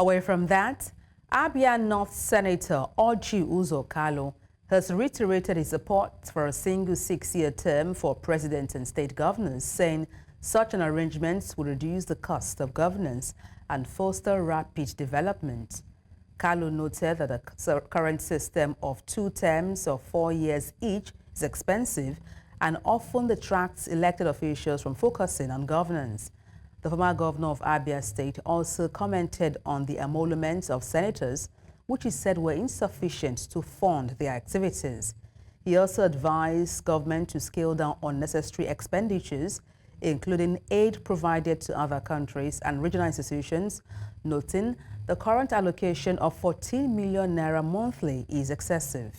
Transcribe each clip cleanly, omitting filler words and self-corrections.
Away from that, Abia North Senator Orji Uzor Kalu has reiterated his support for a single 6-year term for president and state governors, saying such an arrangement would reduce the cost of governance and foster rapid development. Kalu noted that the current system of 2 terms of 4 years each is expensive and often detracts elected officials from focusing on governance. The former governor of Abia State also commented on the emoluments of senators, which he said were insufficient to fund their activities. He also advised government to scale down unnecessary expenditures, including aid provided to other countries and regional institutions, noting the current allocation of 14 million naira monthly is excessive.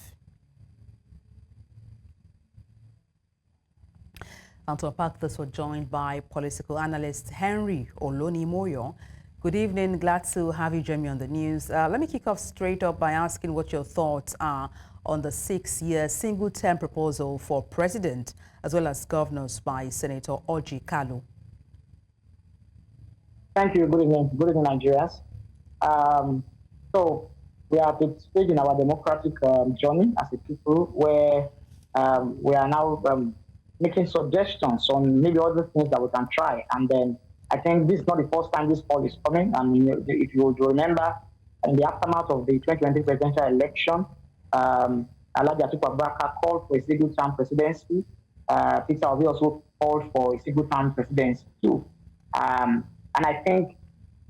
And to unpack this, we're joined by political analyst Henry Olonimoyo. Good evening. Glad to have you join me on the news. Let me kick off straight up by asking what your thoughts are on the 6-year single-term proposal for president as well as governors by Senator Orji Kalu. Thank you. Good evening. Good evening, Nigerians. So we are at a stage in our democratic journey as a people where we are now making suggestions on maybe other things that we can try. And then I think this is not the first time this call is coming. I mean, if you remember, in the aftermath of the 2020 presidential election, Alhaji Atiku Abubakar called for a single-term presidency. Peter Obi also called for a single-term presidency too. And I think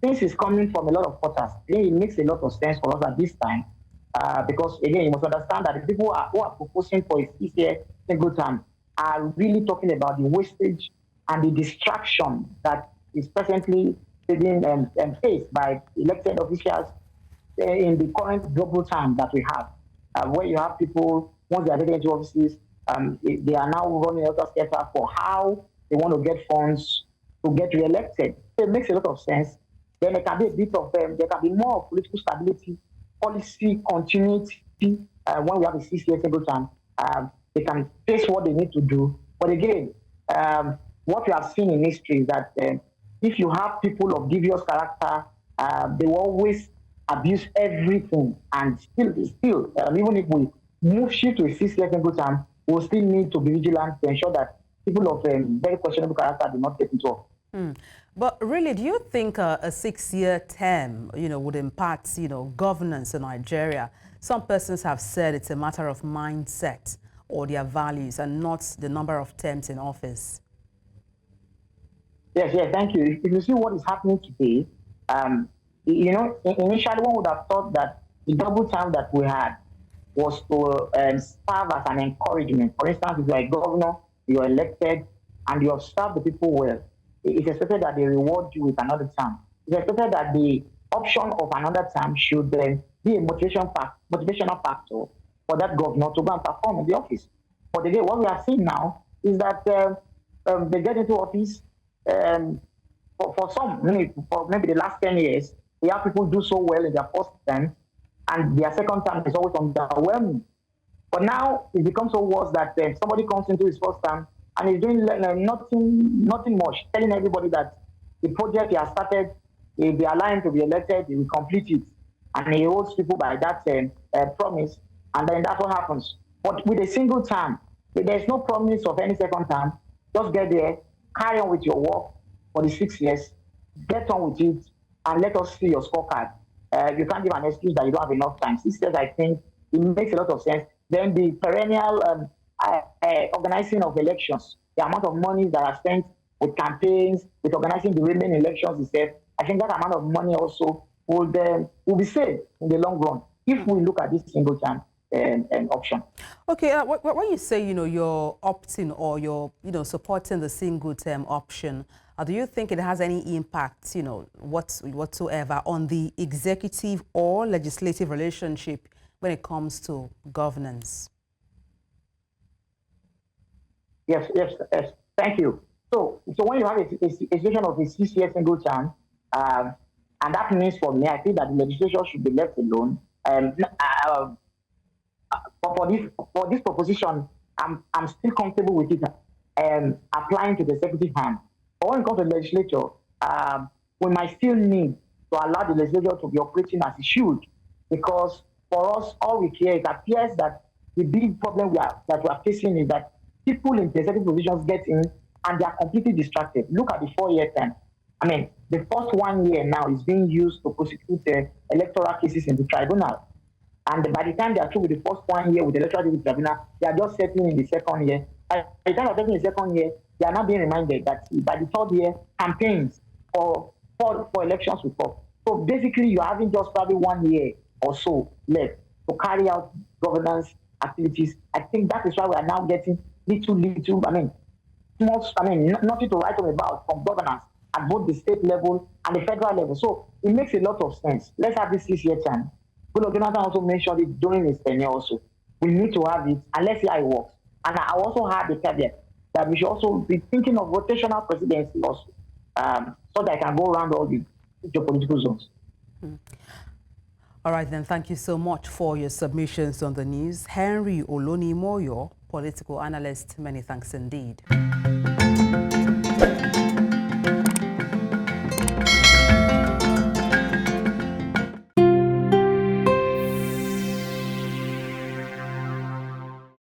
this is coming from a lot of quarters. It makes a lot of sense for us at this time because, again, you must understand that the people who are proposing for a 6-year single-term are really talking about the wastage and the distraction that is presently being faced by elected officials in the current global time that we have, where you have people, once they are getting into offices, they are now running out of scatter for how they want to get funds to get re-elected. So it makes a lot of sense. Then there can be a bit of, there can be more political stability, policy continuity when we have a 6-year single term. They can face what they need to do. But again, what we have seen in history is that if you have people of devious character, they will always abuse everything. And still, even if we move shift to a 6-year single term, we'll still need to be vigilant to ensure that people of very questionable character do not get into office. But really, do you think a 6-year term, would impact, governance in Nigeria? Some persons have said it's a matter of mindset or their values and not the number of terms in office. Yes, thank you. If you see what is happening today, initially one would have thought that the double term that we had was to serve as an encouragement. For instance, if you are a governor, you are elected, and you have served the people well, it's expected that they reward you with another term. It's expected that the option of another term should be a motivational factor for that governor to go and perform in the office. But again, what we are seeing now is that they get into office for some, for maybe the last 10 years, we have people do so well in their first term, and their second term is always underwhelming. But now it becomes so worse that somebody comes into his first term and is doing nothing much, telling everybody that the project he has started, if they are aligned to be elected, he will complete it. And he holds people by that promise, and then that's what happens. But with a single term, there's no promise of any second term. Just get there, carry on with your work for the 6 years, get on with it, and let us see your scorecard. You can't give an excuse that you don't have enough time. 6 years, I think, it makes a lot of sense. Then the perennial organizing of elections, the amount of money that are spent with campaigns, with organizing the remaining elections itself, I think that amount of money also will be saved in the long run if we look at this single term option. Okay, when you say, you're opting or you're, supporting the single term option, do you think it has any impact, whatsoever on the executive or legislative relationship when it comes to governance? Yes. Thank you. So when you have a situation of a 6-year single term, and that means for me, I think that the legislature should be left alone. For this proposition, I'm still comfortable with it applying to the executive hand. But when it comes to the legislature, we might still need to allow the legislature to be operating as it should. Because for us, all we care, it appears that the big problem we are facing is that people in executive positions get in and they are completely distracted. Look at the 4-year term. I mean, the first 1 year now is being used to prosecute electoral cases in the tribunal. And by the time they are through with the first 1 year with the electoral cases in the tribunal, they are just settling in the second year. By the time they are settling in the second year, they are now being reminded that by the third year, campaigns for elections will come. So basically, you are having just probably 1 year or so left to carry out governance activities. I think that is why we are now getting little, nothing to write home about from governance at both the state level and the federal level. So it makes a lot of sense. Let's have this 6-year term. Goodluck Jonathan also mentioned it during his tenure also. We need to have it, and let's see how it works. And I also have the caveat that we should also be thinking of rotational presidency also, so that I can go around all the geopolitical zones. All right, then, thank you so much for your submissions on the news. Henry Olonimoyo, political analyst, many thanks indeed.